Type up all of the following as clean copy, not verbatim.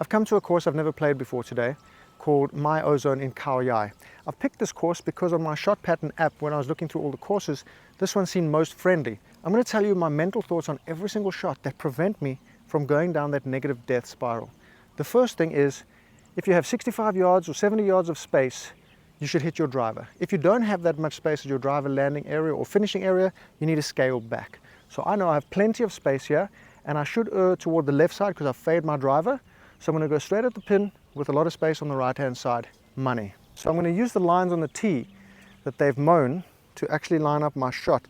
I've come to a course I've never played before today called My Ozone in Khao Yai. I've picked this course because on my shot pattern app, when I was looking through all the courses, this one seemed most friendly. I'm going to tell you my mental thoughts on every single shot that prevent me from going down that negative death spiral. The first thing is, if you have 65 yards or 70 yards of space, you should hit your driver. If you don't have that much space at your driver landing area or finishing area, you need to scale back. So I know I have plenty of space here, and I should err toward the left side because I've fade my driver. So I'm going to go straight at the pin with a lot of space on the right hand side. Money. So I'm going to use the lines on the tee that they've mown to actually line up my shot.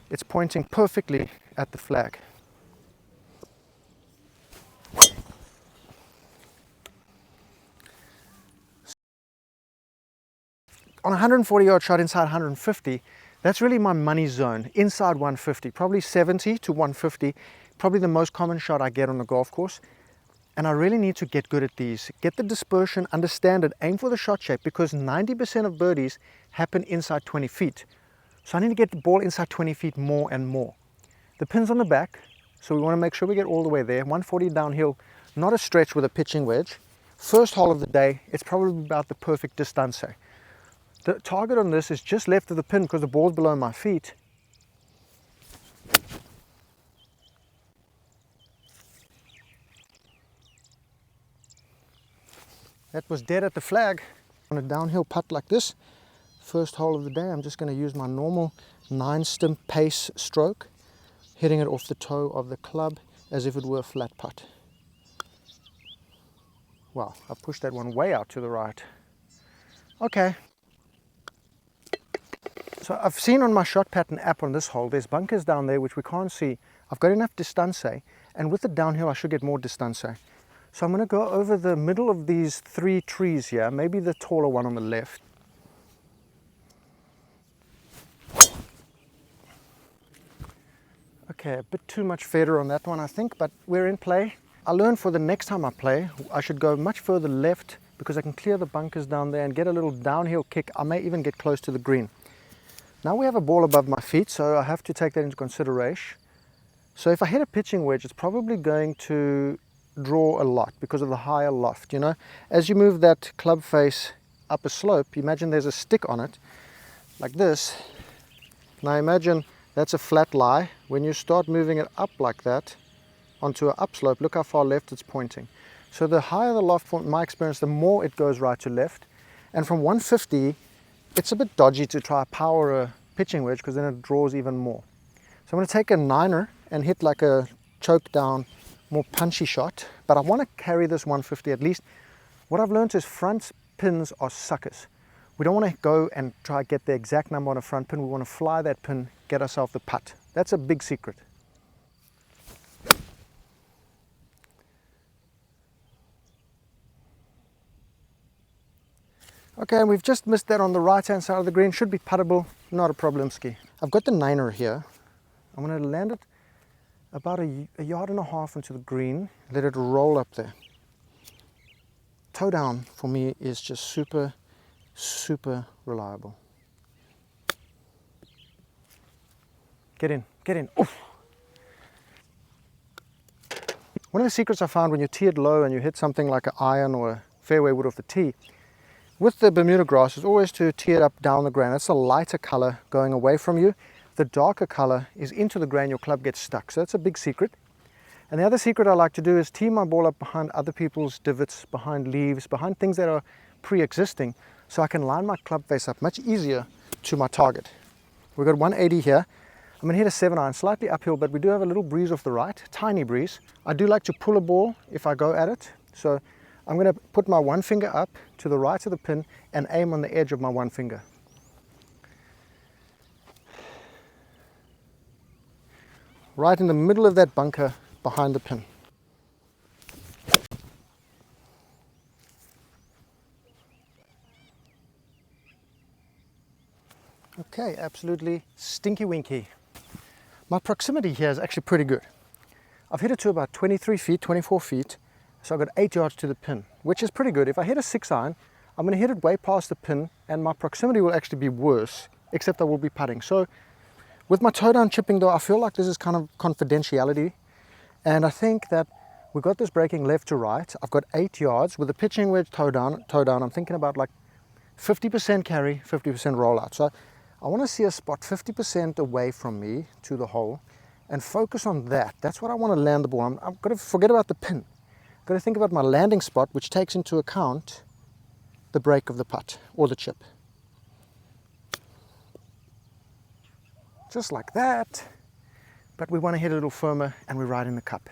It's pointing perfectly at the flag. On a 140 yard shot inside 150, that's really my money zone, inside 150, probably 70 to 150, probably the most common shot I get on the golf course. And I really need to get good at these, get the dispersion, understand it, aim for the shot shape, because 90% of birdies happen inside 20 feet. So I need to get the ball inside 20 feet more and more. The pin's on the back, so we want to make sure we get all the way there. 140 downhill, not a stretch with a pitching wedge. First hole of the day, it's probably about the perfect distance. The target on this is just left of the pin because the ball's below my feet. That was dead at the flag. On a downhill putt like this, first hole of the day, I'm just going to use my normal 9-stimp pace stroke, hitting it off the toe of the club as if it were a flat putt. Wow, I pushed that one way out to the right. Okay. So I've seen on my shot pattern app on this hole, there's bunkers down there which we can't see. I've got enough distance, and with the downhill I should get more distance. So I'm going to go over the middle of these 3 trees here, maybe the taller one on the left. Okay, a bit too much feather on that one I think, but we're in play. I learned for the next time I play, I should go much further left because I can clear the bunkers down there and get a little downhill kick. I may even get close to the green. Now we have a ball above my feet, so I have to take that into consideration. So if I hit a pitching wedge, it's probably going to draw a lot because of the higher loft, you know. As you move that club face up a slope, imagine there's a stick on it, like this. Now imagine that's a flat lie. When you start moving it up like that, onto an upslope, look how far left it's pointing. So the higher the loft, from my experience, the more it goes right to left. And from 150, it's a bit dodgy to try power a pitching wedge because then it draws even more. So I'm going to take a 9er and hit like a choke down, more punchy shot, but I want to carry this 150 at least. What I've learned is front pins are suckers. We don't want to go and try to get the exact number on a front pin. We want to fly that pin, get ourselves the putt. That's a big secret. Okay, and we've just missed that on the right hand side of the green. Should be puttable, not a problem ski. I've got the 9er here. I'm going to land it about a yard and a half into the green, let it roll up there. Toe down for me is just super reliable. Get in, get in. Oof. One of the secrets I found when you tee it low and you hit something like an iron or a fairway wood off the tee, with the Bermuda grass is always to tee it up down the grain. That's a lighter color going away from you. The darker color is into the grain, your club gets stuck. So that's a big secret. And the other secret I like to do is tee my ball up behind other people's divots, behind leaves, behind things that are pre-existing, so I can line my club face up much easier to my target. We've got 180 here. I'm going to hit a 7-iron, slightly uphill, but we do have a little breeze off the right, tiny breeze. I do like to pull a ball if I go at it. So I'm going to put my one finger up to the right of the pin and aim on the edge of my one finger. Right in the middle of that bunker behind the pin. Okay, absolutely stinky winky. My proximity here is actually pretty good. I've hit it to about 23 feet, 24 feet, so I've got 8 yards to the pin, which is pretty good. If I hit a 6-iron, I'm going to hit it way past the pin, and my proximity will actually be worse, except I will be putting. So with my toe down chipping though, I feel like this is kind of confidentiality, and I think that We've got this breaking left to right. I've got 8 yards with the pitching wedge toe down. I'm thinking about like 50% carry, 50% roll out. So I want to see a spot 50% away from me to the hole and focus on that. That's what I want to land the ball. I've got to forget about the pin. I've got to think about my landing spot, which takes into account the break of the putt or the chip. Just like that. But we want to hit a little firmer and we're right in the cup.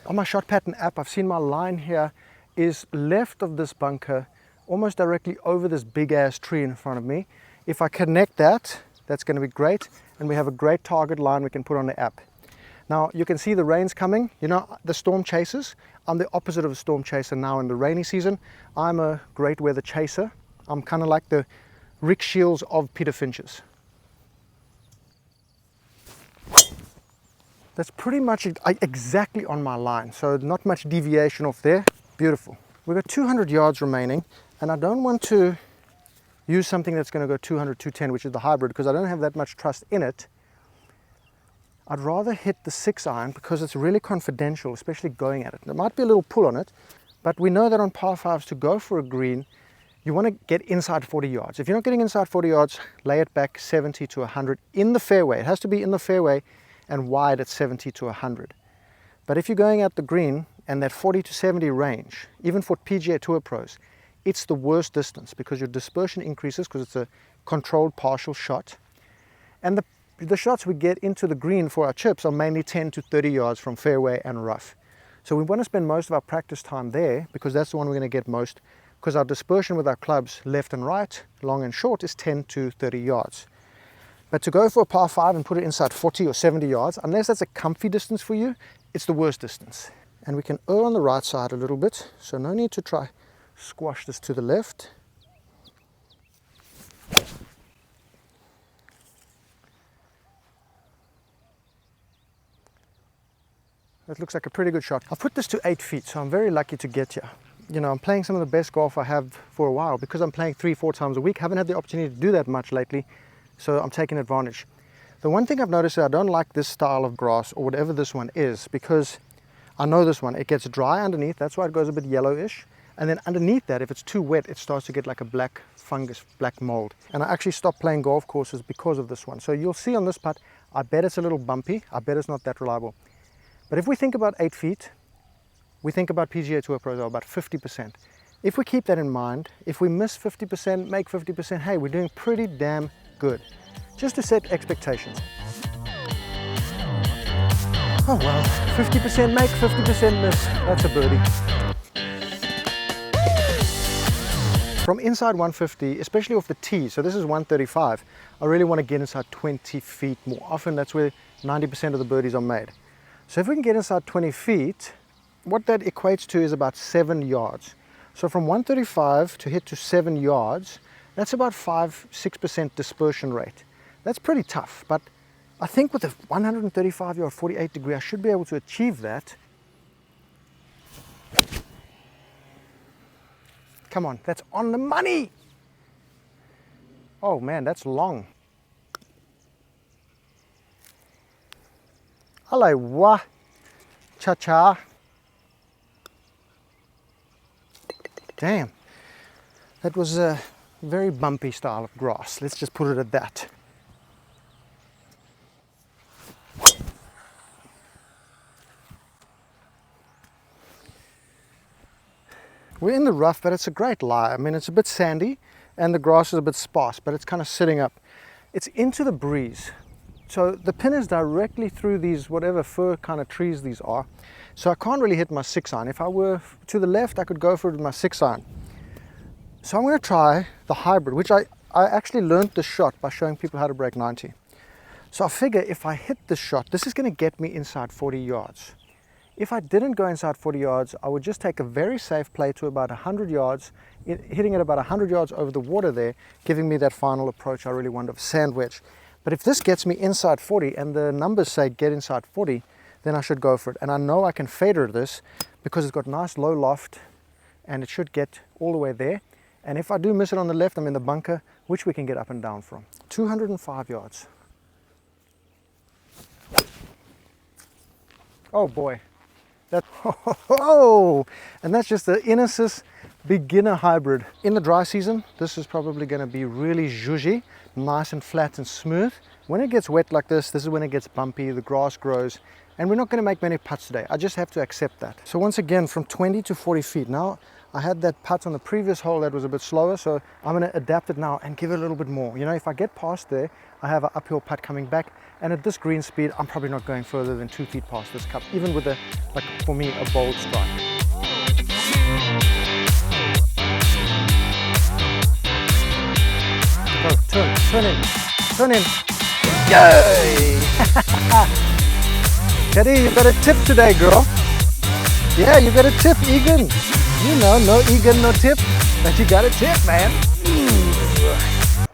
On my shot pattern app, I've seen my line here is left of this bunker, almost directly over this big ass tree in front of me. If I connect that, that's going to be great, and we have a great target line we can put on the app. Now you can see the rain's coming. You know, the storm chasers, I'm the opposite of a storm chaser now in the rainy season. I'm a great weather chaser. I'm kind of like the Rick Shields of Peter Finch's. That's pretty much exactly on my line, so not much deviation off there. Beautiful. We've got 200 yards remaining, and I don't want to use something that's going to go 200, 210, which is the hybrid, because I don't have that much trust in it. I'd rather hit the 6-iron because it's really confidential, especially going at it. There might be a little pull on it, but we know that on par 5s to go for a green, you want to get inside 40 yards. If you're not getting inside 40 yards, lay it back 70 to 100 in the fairway. It has to be in the fairway and wide at 70 to 100. But if you're going at the green and that 40 to 70 range, even for PGA Tour pros, it's the worst distance because your dispersion increases because it's a controlled partial shot. And the shots we get into the green for our chips are mainly 10 to 30 yards from fairway and rough. So we want to spend most of our practice time there because that's the one we're going to get most, because our dispersion with our clubs left and right, long and short, is 10 to 30 yards. But to go for a par 5 and put it inside 40 or 70 yards, unless that's a comfy distance for you, it's the worst distance. And we can err on the right side a little bit, so no need to try squash this to the left. That looks like a pretty good shot. I've put this to 8 feet, so I'm very lucky to get here. You know, I'm playing some of the best golf I have for a while because I'm playing 3-4 times a week. Haven't had the opportunity to do that much lately, so I'm taking advantage. The one thing I've noticed is I don't like this style of grass or whatever this one is, because I know this one, it gets dry underneath, that's why it goes a bit yellowish. And then underneath that, if it's too wet, it starts to get like a black fungus, black mold. And I actually stopped playing golf courses because of this one. So you'll see on this putt, I bet it's a little bumpy. I bet it's not that reliable. But if we think about 8 feet, we think about PGA Tour pros are about 50%. If we keep that in mind, if we miss 50%, make 50%, hey, we're doing pretty damn good. Just to set expectations. Oh well, 50% make, 50% miss. That's a birdie. From inside 150, especially off the tee, so this is 135, I really want to get inside 20 feet more. Often that's where 90% of the birdies are made. So if we can get inside 20 feet, what that equates to is about 7 yards. So from 135 to hit to 7 yards, that's about 5-6% dispersion rate. That's pretty tough, but I think with a 135 yard 48 degree, I should be able to achieve that. Come on, that's on the money. Oh man, that's long. Alewa, cha-cha. Damn, that was a very bumpy style of grass. Let's just put it at that. We're in the rough, but it's a great lie. I mean, it's a bit sandy and the grass is a bit sparse, but it's kind of sitting up. It's into the breeze. So the pin is directly through these whatever fir kind of trees these are. So I can't really hit my 6-iron. If I were to the left, I could go for it with my 6-iron. So I'm going to try the hybrid, which I actually learned this shot by showing people how to break 90. So I figure if I hit this shot, this is going to get me inside 40 yards. If I didn't go inside 40 yards, I would just take a very safe play to about 100 yards, hitting it about 100 yards over the water there, giving me that final approach I really want of sand wedge. But if this gets me inside 40 and the numbers say get inside 40, then I should go for it. And I know I can fader this because it's got nice low loft and it should get all the way there. And if I do miss it on the left, I'm in the bunker, which we can get up and down from. 205 yards. Oh boy, that, oh, and that's just the Inesis beginner hybrid. In the dry season, this is probably going to be really zhuzhy, nice and flat and smooth. When it gets wet like this is when it gets bumpy, the grass grows, and we're not going to make many putts today. I just have to accept that. So once again, from 20 to 40 feet. Now, I had that putt on the previous hole that was a bit slower, so I'm going to adapt it now and give it a little bit more. You know, if I get past there, I have an uphill putt coming back, and at this green speed, I'm probably not going further than 2 feet past this cup, even with a, like for me, a bold strike. Go, turn in. Yay! Teddy, you got a tip today, girl. Yeah, you got a tip, Egan. You know, no Egan, no tip, but you got a tip, man.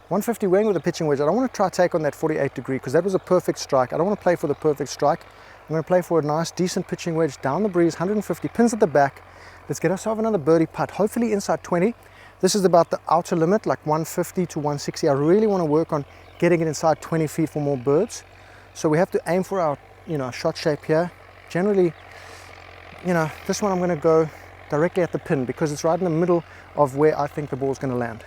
150 weighing with a pitching wedge. I don't want to try take on that 48 degree because that was a perfect strike. I don't want to play for the perfect strike. I'm going to play for a nice, decent pitching wedge down the breeze, 150 pins at the back. Let's get ourselves another birdie putt, hopefully inside 20. This is about the outer limit, like 150 to 160. I really want to work on getting it inside 20 feet for more birds. So we have to aim for our, you know, shot shape here. Generally, you know, this one I'm going to go directly at the pin because it's right in the middle of where I think the ball's going to land.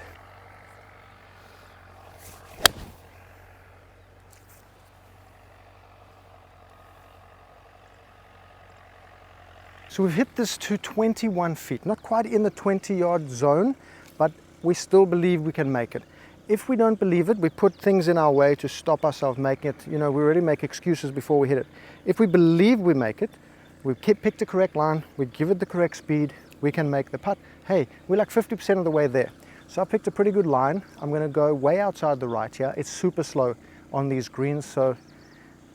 So we've hit this to 21 feet, not quite in the 20-yard zone, but we still believe we can make it. If we don't believe it, we put things in our way to stop ourselves making it. You know, we already make excuses before we hit it. If we believe we make it, we pick the correct line, we give it the correct speed, we can make the putt. Hey, we're like 50% of the way there. So I picked a pretty good line. I'm going to go way outside the right here. It's super slow on these greens, so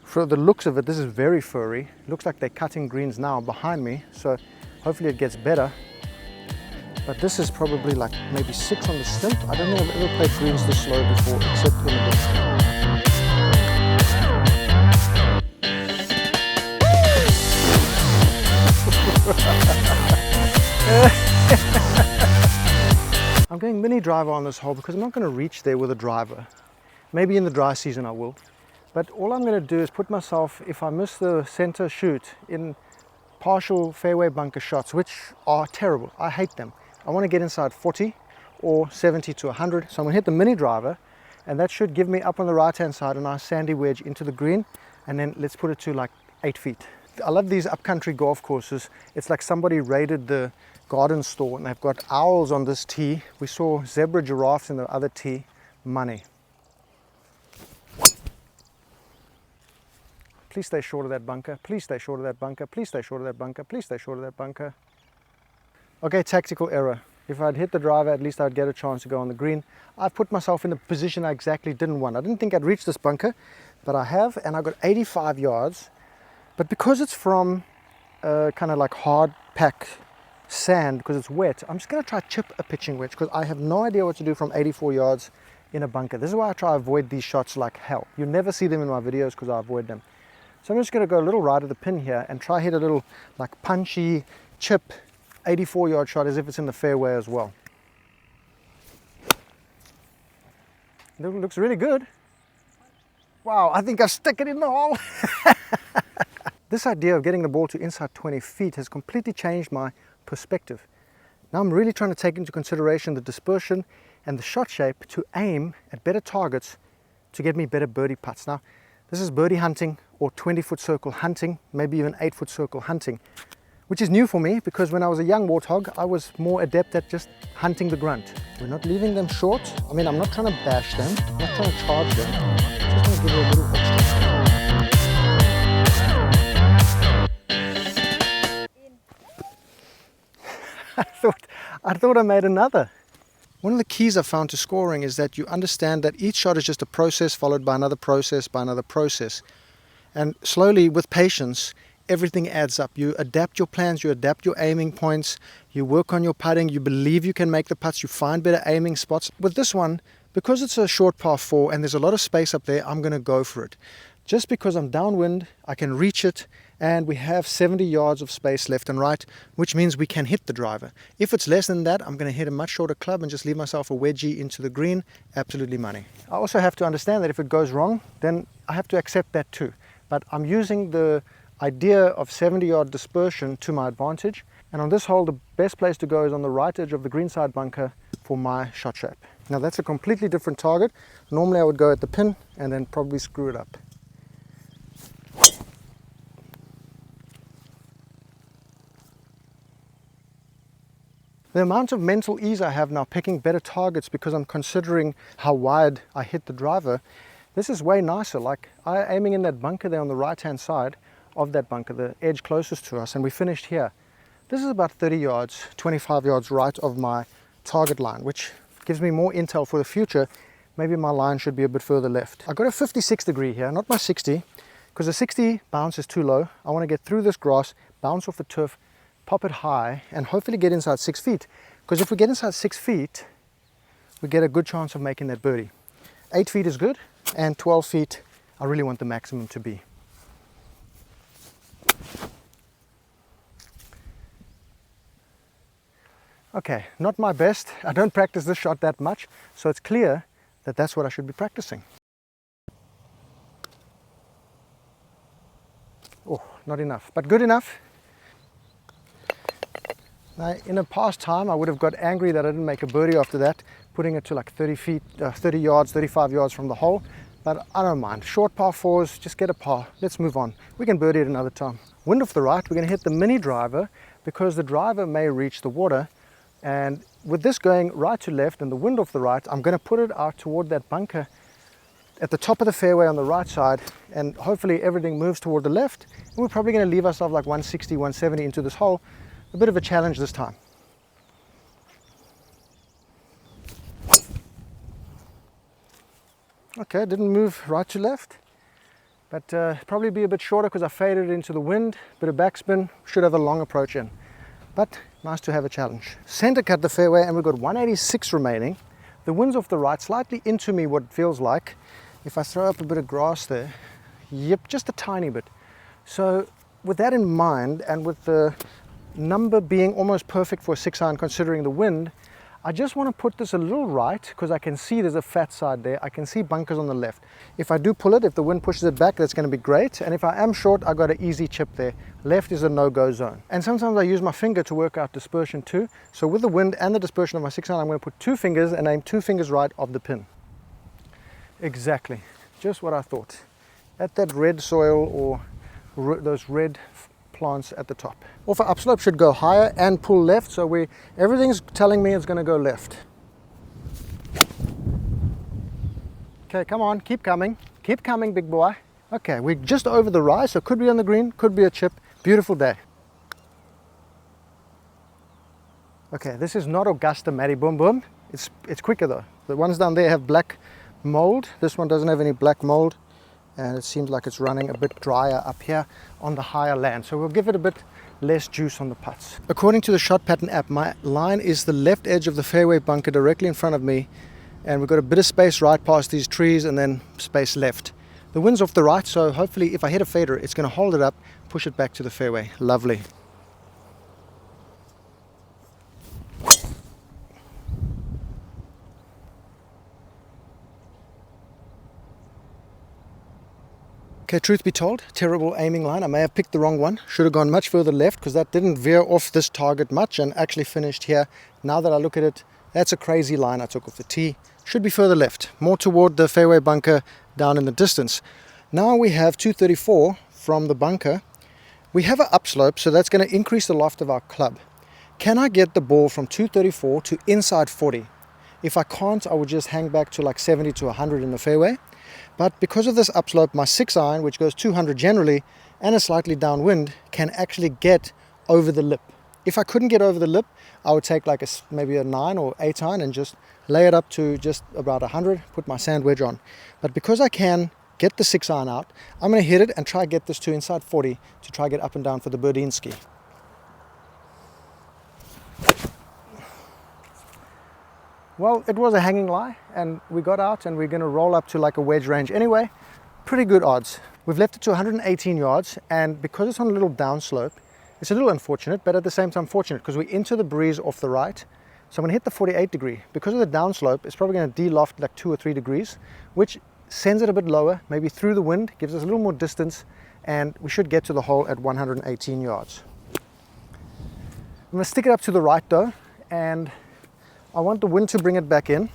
for the looks of it, this is very furry. Looks like they're cutting greens now behind me, so hopefully it gets better. But this is probably like maybe 6 on the stint. I don't think I've ever played greens this slow before, except in the bush. I'm going mini driver on this hole because I'm not going to reach there with a driver. Maybe in the dry season I will. But all I'm going to do is put myself, if I miss the center shoot, in partial fairway bunker shots, which are terrible. I hate them. I want to get inside 40 or 70 to 100. So I'm going to hit the mini driver, and that should give me up on the right-hand side a nice sandy wedge into the green. And then let's put it to like 8 feet. I love these upcountry golf courses. It's like somebody raided the garden store and they've got owls on this tee. We saw zebra giraffes in the other tee. Money. Please stay short of that bunker. Please stay short of that bunker. Please stay short of that bunker. Please stay short of that bunker. Okay, tactical error. If I'd hit the driver, at least I'd get a chance to go on the green. I've put myself in the position I exactly didn't want. I didn't think I'd reach this bunker, but I have, and I got 85 yards. But because it's from kind of like hard pack sand, because it's wet, I'm just going to try chip a pitching wedge because I have no idea what to do from 84 yards in a bunker. This is why I try to avoid these shots like hell. You never see them in my videos because I avoid them. So I'm just going to go a little right of the pin here and try hit a little like punchy chip 84-yard shot as if it's in the fairway as well. It looks really good. Wow, I think I stuck it in the hole. This idea of getting the ball to inside 20 feet has completely changed my perspective. Now I'm really trying to take into consideration the dispersion and the shot shape to aim at better targets to get me better birdie putts. Now, this is birdie hunting or 20-foot circle hunting, maybe even 8-foot circle hunting, which is new for me because when I was a young warthog, I was more adept at just hunting the grunt. We're not leaving them short. I mean, I'm not trying to bash them, I'm not trying to charge them. I just want to give them a little extra. I thought I made another. One of the keys I found to scoring is that you understand that each shot is just a process followed by another process by another process. And slowly, with patience, everything adds up. You adapt your plans, you adapt your aiming points, you work on your putting, you believe you can make the putts, you find better aiming spots. With this one, because it's a short par 4 and there's a lot of space up there, I'm going to go for it. Just because I'm downwind, I can reach it, and we have 70 yards of space left and right, which means we can hit the driver. If it's less than that, I'm going to hit a much shorter club and just leave myself a wedgie into the green. Absolutely money. I also have to understand that if it goes wrong, then I have to accept that too. But I'm using the idea of 70-yard dispersion to my advantage. And on this hole, the best place to go is on the right edge of the greenside bunker for my shot shape. Now that's a completely different target. Normally I would go at the pin and then probably screw it up. The amount of mental ease I have now picking better targets because I'm considering how wide I hit the driver, this is way nicer. Like I'm aiming in that bunker there on the right hand side of that bunker, the edge closest to us, and we finished here. This is about 30 yards, 25 yards right of my target line, which gives me more intel for the future. Maybe my line should be a bit further left. I got a 56 degree here, not my 60, because the 60 bounce is too low. I want to get through this grass, bounce off the turf, pop it high, and hopefully get inside 6 feet. Because if we get inside 6 feet, we get a good chance of making that birdie. 8 feet is good, and 12 feet, I really want the maximum to be. Okay, not my best. I don't practice this shot that much, so it's clear that that's what I should be practicing. Oh, not enough, but good enough. Now, in a past time, I would have got angry that I didn't make a birdie after that, putting it to like 30 yards, 35 yards from the hole, but I don't mind. Short par fours, just get a par. Let's move on. We can birdie it another time. Wind off the right, we're going to hit the mini driver because the driver may reach the water. And with this going right to left and the wind off the right, I'm going to put it out toward that bunker at the top of the fairway on the right side, and hopefully everything moves toward the left. And we're probably going to leave ourselves like 160, 170 into this hole. A bit of a challenge this time. Okay, didn't move right to left, but probably be a bit shorter because I faded into the wind. Bit of backspin, should have a long approach in. But nice to have a challenge. Center cut the fairway and we've got 186 remaining. The wind's off the right, slightly into me what it feels like. If I throw up a bit of grass there, yep, just a tiny bit. So with that in mind, and with the number being almost perfect for a 6-iron considering the wind, I just want to put this a little right because I can see there's a fat side there. I can see bunkers on the left. If I do pull it, if the wind pushes it back, that's going to be great. And if I am short, I got an easy chip there. Left is a no-go zone. And sometimes I use my finger to work out dispersion too. So with the wind and the dispersion of my 6-iron, I'm going to put 2 fingers and aim 2 fingers right of the pin. Exactly, just what I thought. At that red soil or those red plants at the top. Off our upslope should go higher and pull left, so everything's telling me it's going to go left. Okay, come on, keep coming, big boy. Okay, we're just over the rise, so could be on the green, could be a chip. Beautiful day. Okay, this is not Augusta Matty Boom Boom. It's quicker though. The ones down there have black mold. This one doesn't have any black mold, and it seems like it's running a bit drier up here on the higher land. So we'll give it a bit less juice on the putts. According to the Shot Pattern app, my line is the left edge of the fairway bunker directly in front of me, and we've got a bit of space right past these trees and then space left. The wind's off the right, so hopefully if I hit a fader, it's going to hold it up, push it back to the fairway. Lovely. Okay, truth be told, terrible aiming line. I may have picked the wrong one. Should have gone much further left because that didn't veer off this target much and actually finished here. Now that I look at it, that's a crazy line I took off the tee. Should be further left, more toward the fairway bunker down in the distance. Now we have 234 from the bunker. We have an upslope, so that's going to increase the loft of our club. Can I get the ball from 234 to inside 40? If I can't, I would just hang back to like 70 to 100 in the fairway. But because of this upslope, my 6-iron, which goes 200 generally, and a slightly downwind, can actually get over the lip. If I couldn't get over the lip, I would take like maybe a 9 or 8-iron and just lay it up to just about 100, put my sand wedge on. But because I can get the 6-iron out, I'm going to hit it and try get this to inside 40 to try get up and down for the Birdinski. Well, it was a hanging lie, and we got out and we're going to roll up to like a wedge range anyway. Pretty good odds. We've left it to 118 yards, and because it's on a little downslope, it's a little unfortunate, but at the same time fortunate because we're into the breeze off the right. So I'm going to hit the 48 degree. Because of the downslope, it's probably going to de-loft like 2 or 3 degrees, which sends it a bit lower, maybe through the wind, gives us a little more distance, and we should get to the hole at 118 yards. I'm going to stick it up to the right though, and I want the wind to bring it back in,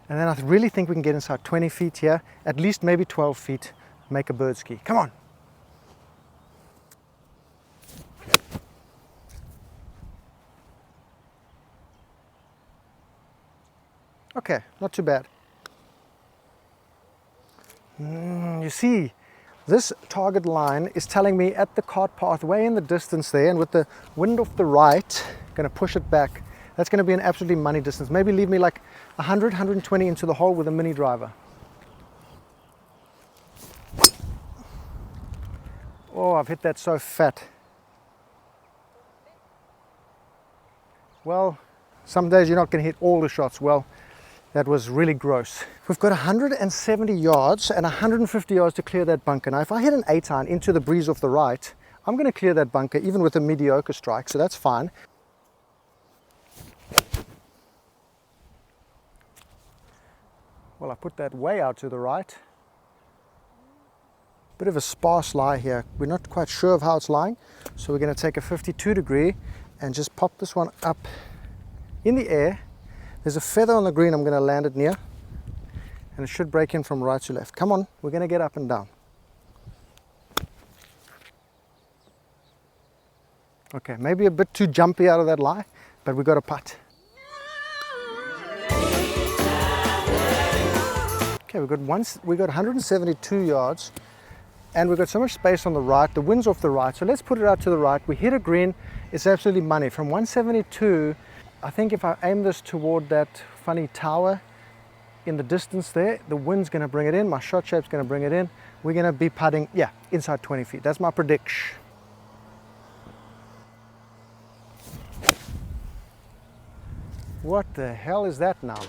and then I really think we can get inside 20 feet here, at least maybe 12 feet, make a bird ski. Come on. Okay, not too bad. You see, this target line is telling me at the cart path way in the distance there, and with the wind off the right, going to push it back. That's going to be an absolutely money distance. Maybe leave me like 100, 120 into the hole with a mini driver. Oh, I've hit that so fat. Well, some days you're not going to hit all the shots well. That was really gross. We've got 170 yards and 150 yards to clear that bunker. Now, if I hit an 8-iron into the breeze off the right, I'm going to clear that bunker even with a mediocre strike, so that's fine. Well, I put that way out to the right. Bit of a sparse lie here. We're not quite sure of how it's lying, so we're going to take a 52 degree and just pop this one up in the air. There's a feather on the green I'm going to land it near, and it should break in from right to left. Come on, we're going to get up and down. Okay, maybe a bit too jumpy out of that lie, but we got a putt. Okay, we got 172 yards, and we've got so much space on the right. The wind's off the right, so let's put it out to the right. We hit a green, it's absolutely money. From 172, I think if I aim this toward that funny tower in the distance there, the wind's going to bring it in, my shot shape's going to bring it in. We're going to be putting, yeah, inside 20 feet. That's my prediction. What the hell is that now?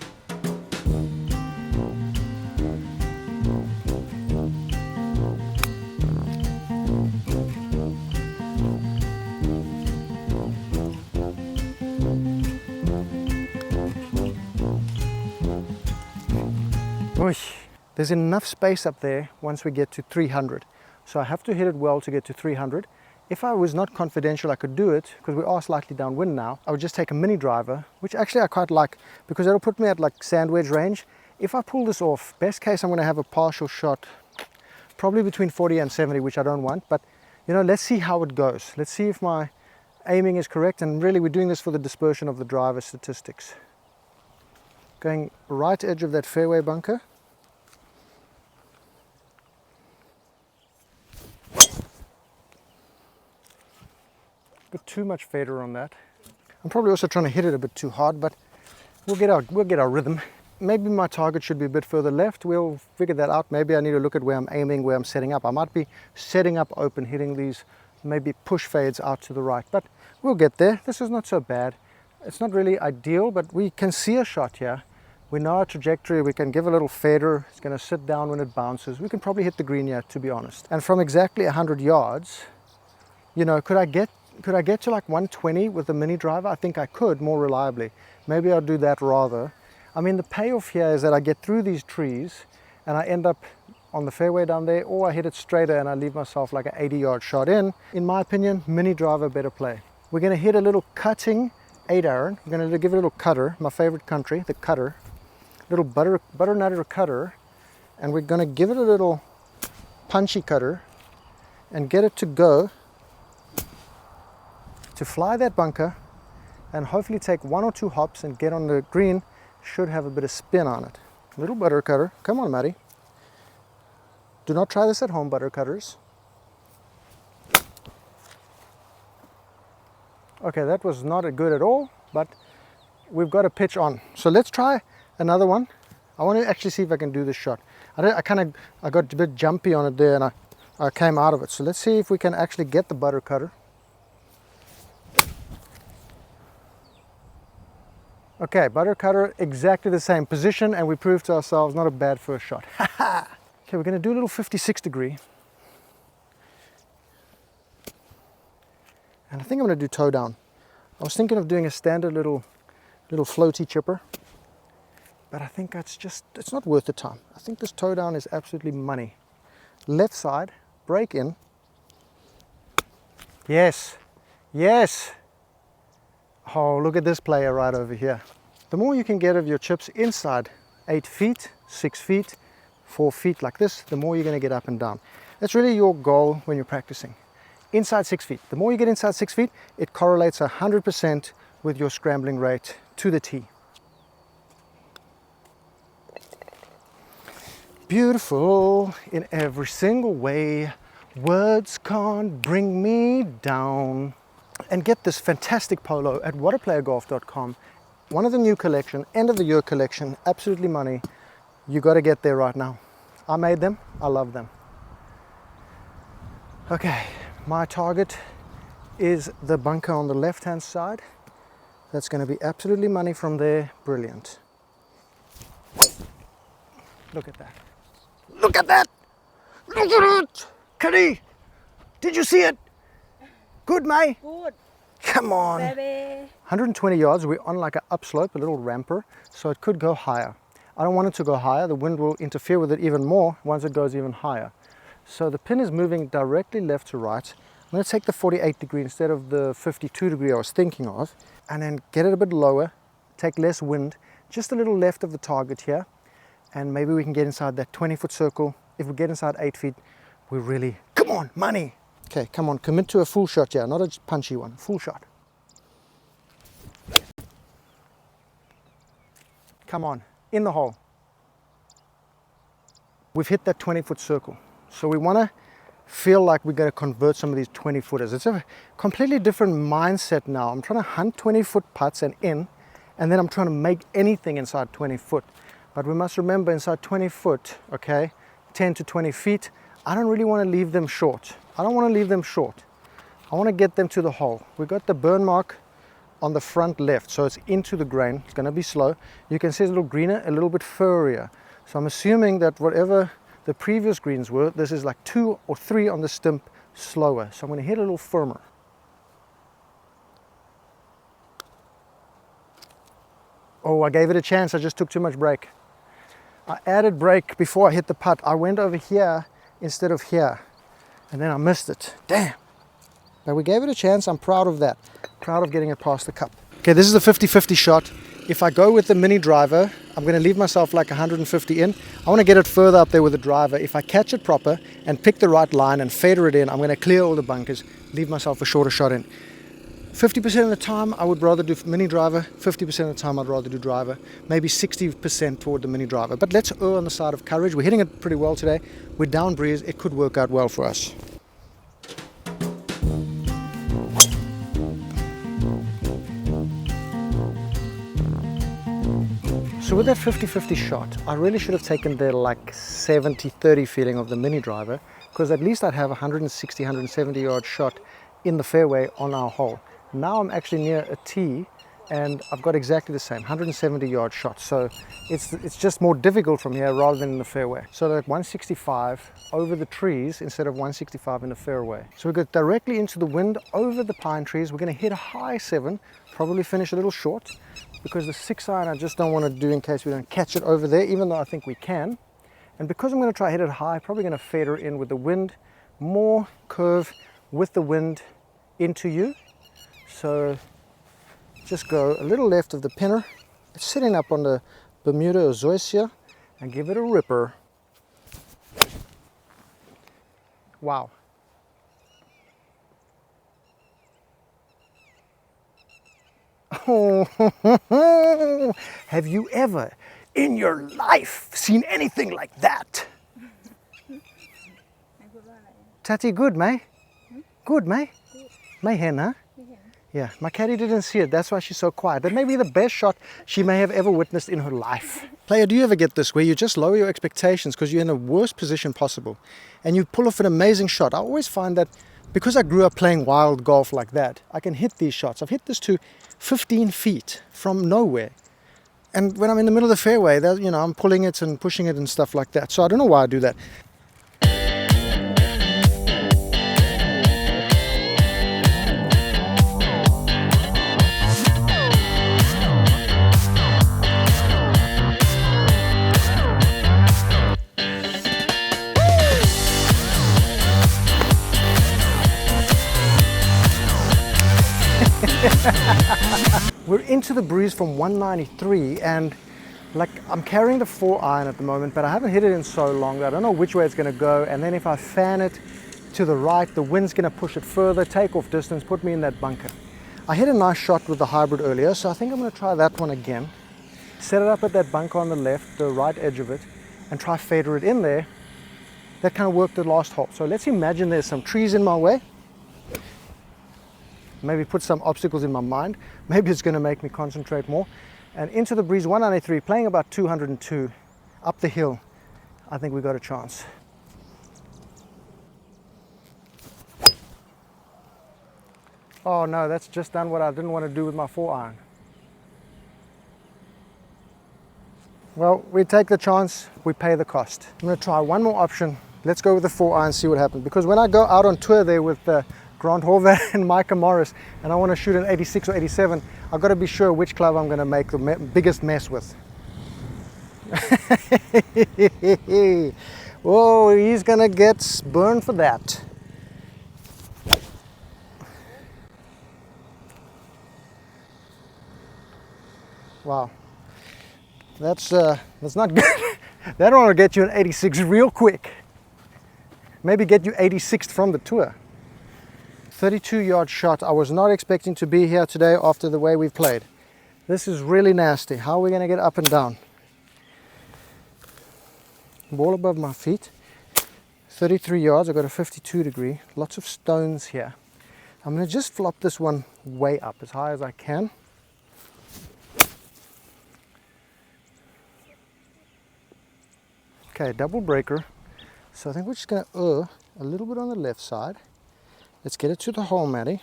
There's enough space up there once we get to 300. So I have to hit it well to get to 300. If I was not confidential, I could do it, because we are slightly downwind now. I would just take a mini driver, which actually I quite like, because it'll put me at like sand wedge range. If I pull this off, best case I'm going to have a partial shot, probably between 40 and 70, which I don't want. But you know, let's see how it goes. Let's see if my aiming is correct, and really we're doing this for the dispersion of the driver statistics. Going right edge of that fairway bunker. Bit too much fader on that. I'm probably also trying to hit it a bit too hard, but we'll get our rhythm. Maybe my target should be a bit further left. We'll figure that out. Maybe I need to look at where I'm aiming, where I'm setting up. I might be setting up open, hitting these maybe push fades out to the right, but we'll get there. This is not so bad. It's not really ideal, but we can see a shot here. We know our trajectory. We can give a little fader. It's going to sit down when it bounces. We can probably hit the green here, to be honest. And from exactly 100 yards, you know, could I get to like 120 with the mini driver? I think I could more reliably. Maybe I'll do that rather. I mean, the payoff here is that I get through these trees and I end up on the fairway down there, or I hit it straighter and I leave myself like an 80-yard shot in. In my opinion, mini driver better play. We're going to hit a little cutting 8-iron. We're going to give it a little cutter, my favorite country, the cutter. Little butternut cutter, and we're going to give it a little punchy cutter and get it to go to fly that bunker and hopefully take 1 or 2 hops and get on the green. Should have a bit of spin on it. Little butter cutter. Come on, Matty. Do not try this at home, butter cutters. Okay, that was not good at all, but we've got a pitch on. So let's try another one. I want to actually see if I can do this shot. I got a bit jumpy on it there and I came out of it. So let's see if we can actually get the butter cutter. Okay, butter cutter, exactly the same position, and we proved to ourselves not a bad first shot. Okay, we're going to do a little 56 degree. And I think I'm going to do toe down. I was thinking of doing a standard little floaty chipper, but I think it's not worth the time. I think this toe down is absolutely money. Left side, break in, Yes, yes. Oh, look at this player right over here. The more you can get of your chips inside 8 feet, 6 feet, 4 feet like this, the more you're going to get up and down. That's really your goal when you're practicing. Inside 6 feet. The more you get inside 6 feet, it correlates 100% with your scrambling rate to the T. Beautiful in every single way. Words can't bring me down. And get this fantastic polo at waterplayergolf.com. One of the new collection, end of the year collection, absolutely money. You got to get there right now. I made them, I love them. Okay, my target is the bunker on the left hand side. That's going to be absolutely money from there. Brilliant. Look at that. Look at that! Look at it! Kitty! Did you see it? Good, May? Good. Come on. Baby. 120 yards, we're on like an upslope, a little ramper, so it could go higher. I don't want it to go higher. The wind will interfere with it even more once it goes even higher. So the pin is moving directly left to right. I'm going to take the 48 degree instead of the 52 degree I was thinking of, and then get it a bit lower, take less wind, just a little left of the target here, and maybe we can get inside that 20-foot circle. If we get inside 8 feet, we really, come on, money. Okay, come on, commit to a full shot here, not a punchy one, full shot. Come on, in the hole. We've hit that 20-foot circle. So we want to feel like we're going to convert some of these 20-footers. It's a completely different mindset now. I'm trying to hunt 20-foot putts and in, and then I'm trying to make anything inside 20 foot. But we must remember inside 20 foot, okay, 10 to 20 feet, I don't really want to leave them short. I don't want to leave them short. I want to get them to the hole. We've got the burn mark on the front left, so it's into the grain. It's going to be slow. You can see it's a little greener, a little bit furrier. So I'm assuming that whatever the previous greens were, this is like 2 or 3 on the stump slower. So I'm going to hit a little firmer. Oh, I gave it a chance. I just took too much brake. I added brake before I hit the putt. I went over here instead of here, and then I missed it. Damn. But we gave it a chance. I'm proud of that. Proud of getting it past the cup. Okay, this is a 50-50 shot. If I go with the mini driver, I'm going to leave myself like 150 in. I want to get it further up there with the driver. If I catch it proper and pick the right line and fader it in, I'm going to clear all the bunkers, leave myself a shorter shot in. 50% of the time I would rather do mini driver, 50% of the time I'd rather do driver, maybe 60% toward the mini driver. But let's err on the side of courage. We're hitting it pretty well today. We're down breeze. It could work out well for us. So with that 50-50 shot, I really should have taken the like 70-30 feeling of the mini driver, because at least I'd have a 160, 170 yard shot in the fairway on our hole. Now I'm actually near a tee and I've got exactly the same 170 yard shot. So it's just more difficult from here rather than in the fairway. So that 165 over the trees instead of 165 in the fairway. So we go directly into the wind over the pine trees. We're going to hit a high 7, probably finish a little short, because the 6-iron I just don't want to do in case we don't catch it over there, even though I think we can. And because I'm going to try hit it high, probably going to fader in with the wind, more curve with the wind into you. So just go a little left of the pinner, sitting up on the Bermuda or Zoysia, and give it a ripper. Wow. Oh, have you ever in your life seen anything like that? Tati, good, May? Good, May? May hen, huh? Yeah, my caddy didn't see it. That's why she's so quiet. That may be the best shot she may have ever witnessed in her life. Player, do you ever get this where you just lower your expectations because you're in the worst position possible and you pull off an amazing shot? I always find that because I grew up playing wild golf like that, I can hit these shots. I've hit this to 15 feet from nowhere. And when I'm in the middle of the fairway, that, you know, I'm pulling it and pushing it and stuff like that. So I don't know why I do that. We're into the breeze from 193, and like I'm carrying the 4-iron at the moment, but I haven't hit it in so long that I don't know which way it's going to go. And then if I fan it to the right, the wind's going to push it further, take off distance, put me in that bunker. I hit a nice shot with the hybrid earlier, so I think I'm going to try that one again. Set it up at that bunker on the left, the right edge of it, and try fader it in there. That kind of worked the last hole. So let's imagine there's some trees in my way. Maybe put some obstacles in my mind. Maybe it's going to make me concentrate more. And into the breeze 193, playing about 202 up the hill. I think we got a chance. Oh no, that's just done what I didn't want to do with my 4-iron. Well, we take the chance, we pay the cost. I'm going to try one more option. Let's go with the 4-iron, see what happens. Because when I go out on tour there with Grant Horvath and Micah Morris, and I want to shoot an 86 or 87, I've got to be sure which club I'm going to make the biggest mess with. Whoa, he's going to get burned for that. Wow, that's not good. That will get you an 86 real quick. Maybe get you 86th from the tour. 32-yard shot. I was not expecting to be here today after the way we've played. This is really nasty. How are we going to get up and down? Ball above my feet. 33 yards. I've got a 52 degree. Lots of stones here. I'm going to just flop this one way up as high as I can. Okay, double breaker. So I think we're just going to err a little bit on the left side. Let's get it to the hole, Maddie.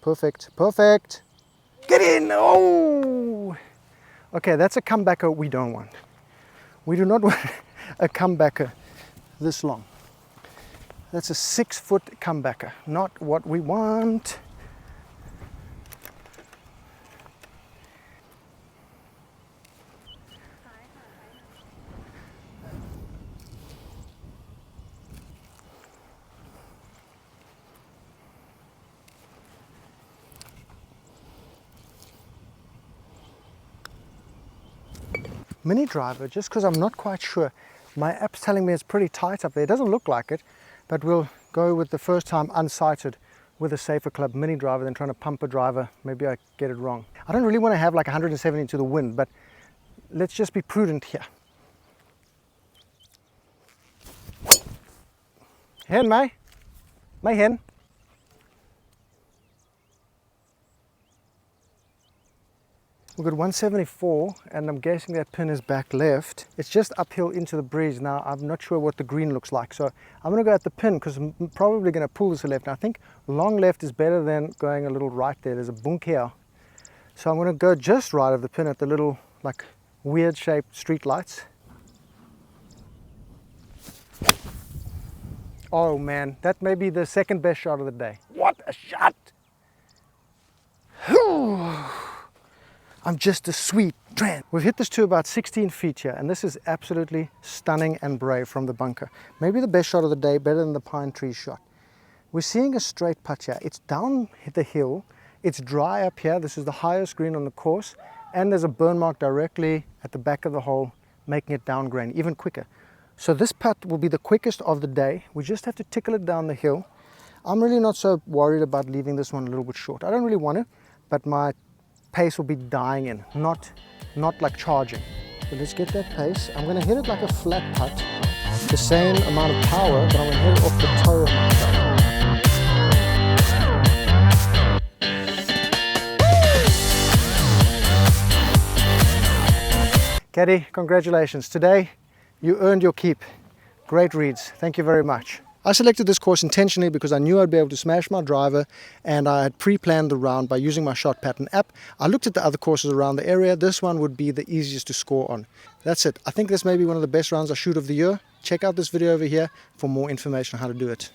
Perfect, perfect. Get in, oh! Okay, that's a comebacker we don't want. We do not want a comebacker this long. That's a 6-foot comebacker, not what we want. Mini driver, just because I'm not quite sure. My app's telling me it's pretty tight up there. It doesn't look like it, but we'll go with the first time unsighted with a safer club mini driver than trying to pump a driver. Maybe I get it wrong. I don't really want to have like 170 to the wind, but let's just be prudent here. Hen, my hen. We've got 174, and I'm guessing that pin is back left. It's just uphill into the breeze now. I'm not sure what the green looks like, so I'm going to go at the pin because I'm probably going to pull this left. And I think long left is better than going a little right there. There's a bunk here. So I'm going to go just right of the pin at the little, like, weird shaped street lights. Oh man, that may be the second best shot of the day. What a shot! I'm just a sweet tramp. We've hit this to about 16 feet here, and this is absolutely stunning and brave from the bunker. Maybe the best shot of the day, better than the pine tree shot. We're seeing a straight putt here. It's down the hill. It's dry up here. This is the highest green on the course, and there's a burn mark directly at the back of the hole, making it down grain even quicker. So this putt will be the quickest of the day. We just have to tickle it down the hill. I'm really not so worried about leaving this one a little bit short. I don't really want to, but my pace will be dying in, not like charging. So let's get that pace. I'm going to hit it like a flat putt, the same amount of power, but I'm going to hit it off the toe of my club. Caddy, congratulations. Today you earned your keep. Great reads. Thank you very much. I selected this course intentionally because I knew I'd be able to smash my driver, and I had pre-planned the round by using my shot pattern app. I looked at the other courses around the area. This one would be the easiest to score on. That's it. I think this may be one of the best rounds I shoot of the year. Check out this video over here for more information on how to do it.